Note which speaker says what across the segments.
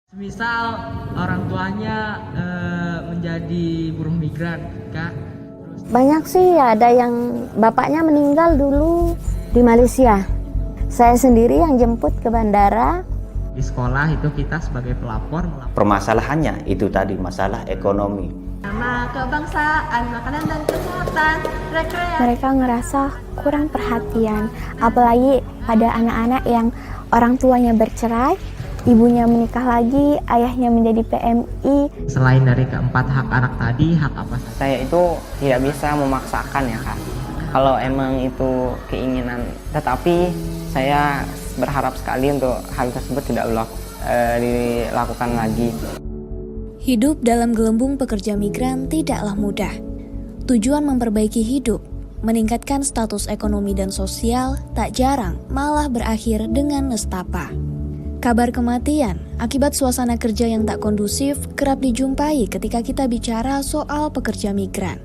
Speaker 1: Misal orang tuanya menjadi buruh migran, Kak.
Speaker 2: Banyak sih, ada yang bapaknya meninggal dulu di Malaysia. Saya sendiri yang jemput ke bandara.
Speaker 1: Di sekolah itu kita sebagai pelapor
Speaker 3: Permasalahannya itu tadi masalah ekonomi.
Speaker 4: Nama kebangsaan, makanan dan kesehatan, rekreasi.
Speaker 2: Mereka ngerasa kurang perhatian, apalagi ada anak-anak yang orang tuanya bercerai, ibunya menikah lagi, ayahnya menjadi PMI.
Speaker 1: Selain dari keempat hak anak tadi, hak apa saja?
Speaker 5: Saya itu tidak bisa memaksakan ya Kak. Kalau emang itu keinginan, tetapi saya berharap sekali untuk hal tersebut tidak dilakukan lagi.
Speaker 6: Hidup dalam gelembung pekerja migran tidaklah mudah. Tujuan memperbaiki hidup, meningkatkan status ekonomi dan sosial, tak jarang malah berakhir dengan nestapa. Kabar kematian akibat suasana kerja yang tak kondusif kerap dijumpai ketika kita bicara soal pekerja migran.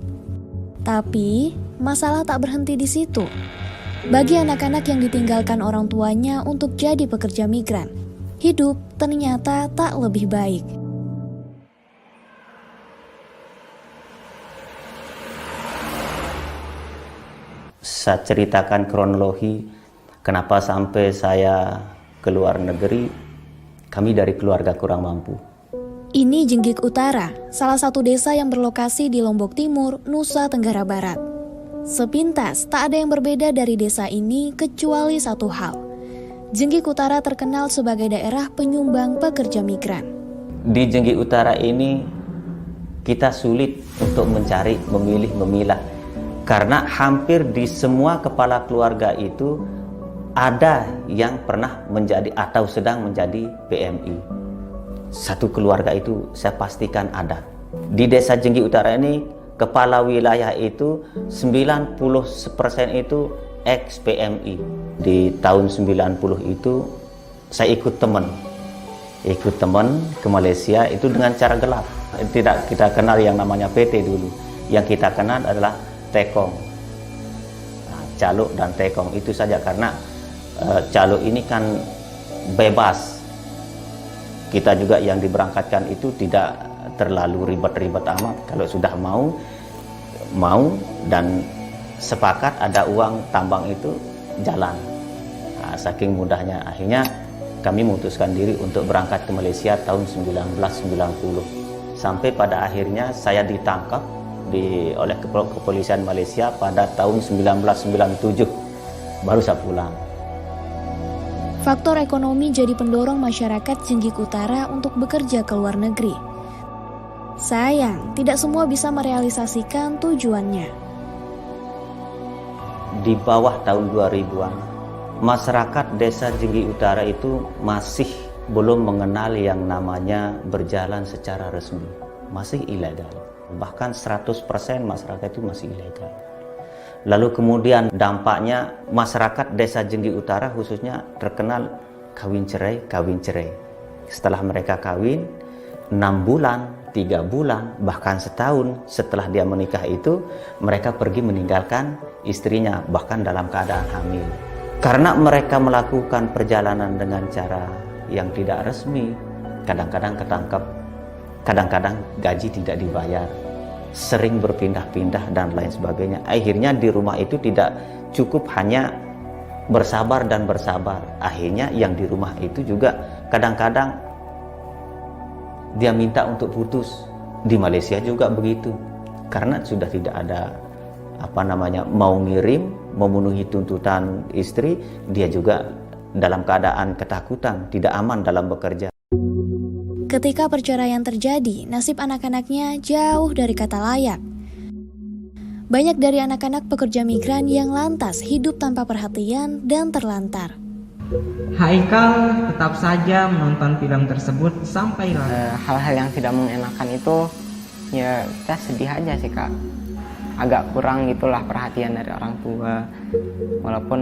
Speaker 6: Tapi, masalah tak berhenti di situ. Bagi anak-anak yang ditinggalkan orang tuanya untuk jadi pekerja migran, hidup ternyata tak lebih baik.
Speaker 3: Saya ceritakan kronologi kenapa sampai saya ke luar negeri. Kami dari keluarga kurang mampu.
Speaker 6: Ini Jenggik Utara, salah satu desa yang berlokasi di Lombok Timur, Nusa Tenggara Barat. Sepintas, tak ada yang berbeda dari desa ini kecuali satu hal. Jenggik Utara terkenal sebagai daerah penyumbang pekerja migran.
Speaker 3: Di Jenggik Utara ini kita sulit untuk mencari, memilih, memilah. Karena hampir di semua kepala keluarga itu ada yang pernah menjadi atau sedang menjadi PMI. Satu keluarga itu saya pastikan ada. Di desa Jenggik Utara ini, kepala wilayah itu 90% itu ex PMI. Di tahun 90 itu saya ikut teman ke Malaysia itu dengan cara gelap. Tidak kita kenal yang namanya PT dulu. Yang kita kenal adalah Tekong. Nah, Calo dan Tekong itu saja karena Calo ini kan bebas. Kita juga yang diberangkatkan itu tidak terlalu ribet-ribet amat. Kalau sudah mau dan sepakat ada uang tambang itu jalan. Nah, saking mudahnya akhirnya kami memutuskan diri untuk berangkat ke Malaysia tahun 1990. Sampai pada akhirnya saya ditangkap oleh kepolisian Malaysia pada tahun 1997. Baru saya pulang.
Speaker 6: Faktor ekonomi jadi pendorong masyarakat Jenggik Utara untuk bekerja ke luar negeri. Sayang, tidak semua bisa merealisasikan tujuannya.
Speaker 3: Di bawah tahun 2000-an, masyarakat desa Jenggik Utara itu masih belum mengenal yang namanya berjalan secara resmi. Masih ilegal. Bahkan 100% masyarakat itu masih ilegal. Lalu kemudian dampaknya masyarakat desa Jenggik Utara khususnya terkenal kawin cerai. Setelah mereka kawin, 6 bulan, 3 bulan, bahkan setahun setelah dia menikah itu, mereka pergi meninggalkan istrinya, bahkan dalam keadaan hamil. Karena mereka melakukan perjalanan dengan cara yang tidak resmi, kadang-kadang ketangkap, kadang-kadang gaji tidak dibayar, sering berpindah-pindah dan lain sebagainya. Akhirnya di rumah itu tidak cukup hanya bersabar dan bersabar. Akhirnya yang di rumah itu juga kadang-kadang dia minta untuk putus. Di Malaysia juga begitu. Karena sudah tidak ada mau ngirim, memenuhi tuntutan istri, dia juga dalam keadaan ketakutan, tidak aman dalam bekerja.
Speaker 6: Ketika perceraian terjadi, nasib anak-anaknya jauh dari kata layak. Banyak dari anak-anak pekerja migran yang lantas hidup tanpa perhatian dan terlantar.
Speaker 1: Haikal tetap saja menonton film tersebut sampai
Speaker 5: Hal-hal yang tidak mengenakan itu ya kita sedih aja sih Kak. Agak kurang gitulah perhatian dari orang tua. Walaupun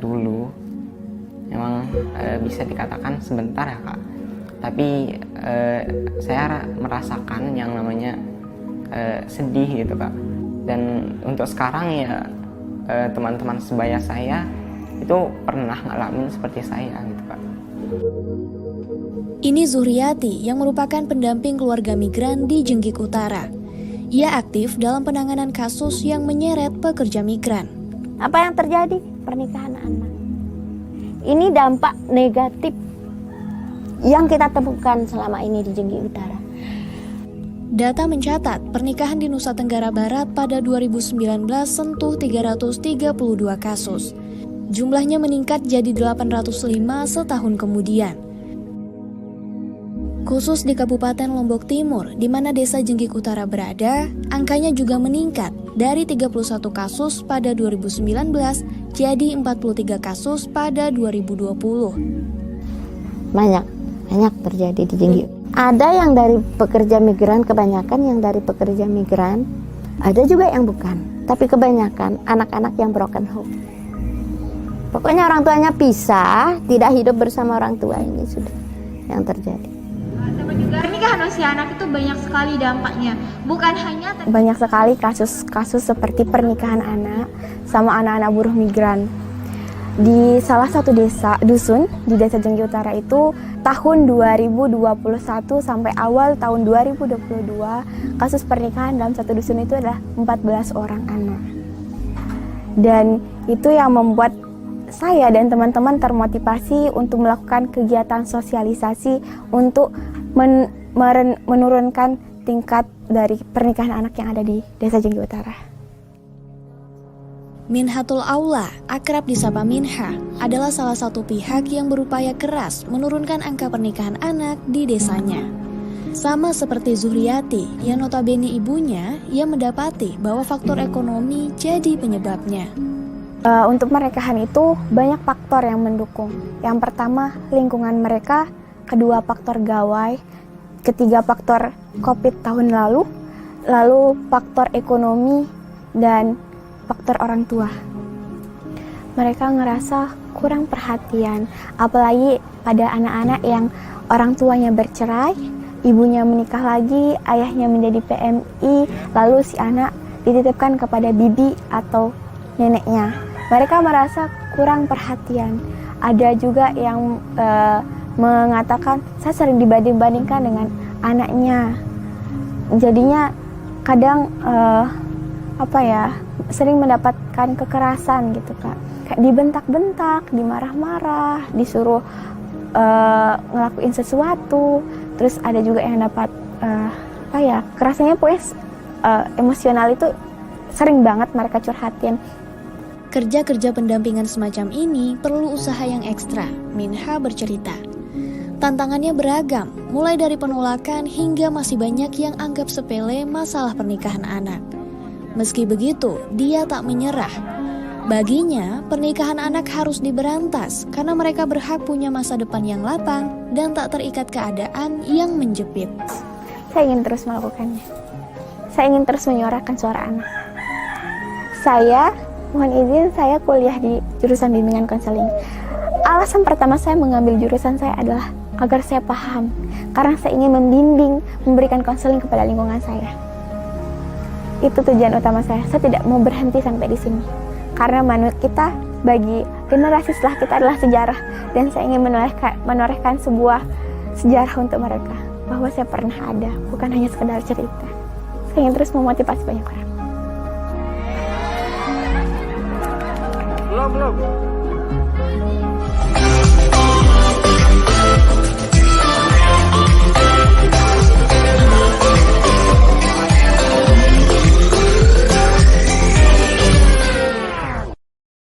Speaker 5: dulu memang bisa dikatakan sebentar ya Kak. Tapi saya merasakan yang namanya sedih gitu Kak. Dan untuk sekarang ya teman-teman sebaya saya itu pernah ngalamin seperti saya gitu Kak.
Speaker 6: Ini Zuhriyati yang merupakan pendamping keluarga migran di Jenggik Utara. Ia aktif dalam penanganan kasus yang menyeret pekerja migran.
Speaker 2: Apa yang terjadi? Pernikahan anak. Ini dampak negatif yang kita temukan selama ini di Jenggik Utara.
Speaker 6: Data mencatat pernikahan di Nusa Tenggara Barat pada 2019 sentuh 332 kasus. Jumlahnya meningkat jadi 805 setahun kemudian. Khusus di Kabupaten Lombok Timur, di mana desa Jenggik Utara berada, angkanya juga meningkat dari 31 kasus pada 2019 jadi 43 kasus pada 2020.
Speaker 2: Banyak terjadi di Jenggik. Ada yang dari pekerja migran, kebanyakan yang dari pekerja migran. Ada juga yang bukan, tapi kebanyakan anak-anak yang broken home. Pokoknya orang tuanya pisah, tidak hidup bersama orang tua, ini sudah yang terjadi.
Speaker 4: Sama juga pernikahan usia anak itu banyak sekali dampaknya. Bukan hanya
Speaker 2: Banyak sekali kasus-kasus seperti pernikahan anak sama anak-anak buruh migran. Di salah satu dusun di desa Jenggik Utara itu tahun 2021 sampai awal tahun 2022 kasus pernikahan dalam satu dusun itu adalah 14 orang anak. Dan itu yang membuat saya dan teman-teman termotivasi untuk melakukan kegiatan sosialisasi untuk menurunkan tingkat dari pernikahan anak yang ada di desa Jenggik Utara.
Speaker 6: Minhatul Aula, akrab disapa Minha, adalah salah satu pihak yang berupaya keras menurunkan angka pernikahan anak di desanya. Sama seperti Zuhriyati, yang notabene ibunya yang mendapati bahwa faktor ekonomi jadi penyebabnya.
Speaker 2: Untuk pernikahan itu banyak faktor yang mendukung. Yang pertama lingkungan mereka, kedua faktor gawai, ketiga faktor COVID tahun lalu faktor ekonomi dan faktor orang tua. Mereka ngerasa kurang perhatian, apalagi pada anak-anak yang orang tuanya bercerai, ibunya menikah lagi, ayahnya menjadi PMI, lalu si anak dititipkan kepada bibi atau neneknya. Mereka merasa kurang perhatian. Ada juga yang mengatakan, saya sering dibanding-bandingkan dengan anaknya. Jadinya kadang sering mendapatkan kekerasan gitu Kak. Kayak dibentak-bentak, dimarah-marah, disuruh ngelakuin sesuatu. Terus ada juga yang dapat kerasannya pokoknya emosional itu sering banget mereka curhatin.
Speaker 6: Kerja-kerja pendampingan semacam ini perlu usaha yang ekstra, Minha bercerita. Tantangannya beragam, mulai dari penolakan hingga masih banyak yang anggap sepele masalah pernikahan anak. Meski begitu, dia tak menyerah. Baginya, pernikahan anak harus diberantas karena mereka berhak punya masa depan yang lapang dan tak terikat keadaan yang menjepit.
Speaker 2: Saya ingin terus melakukannya. Saya ingin terus menyuarakan suara anak. Saya, mohon izin, saya kuliah di jurusan bimbingan konseling. Alasan pertama saya mengambil jurusan saya adalah agar saya paham. Karena saya ingin membimbing, memberikan konseling kepada lingkungan saya. Itu tujuan utama saya. Saya tidak mau berhenti sampai di sini. Karena menurut kita, bagi generasi setelah kita adalah sejarah. Dan saya ingin menorehkan sebuah sejarah untuk mereka. Bahwa saya pernah ada, bukan hanya sekedar cerita. Saya ingin terus memotivasi banyak orang.
Speaker 7: Belum.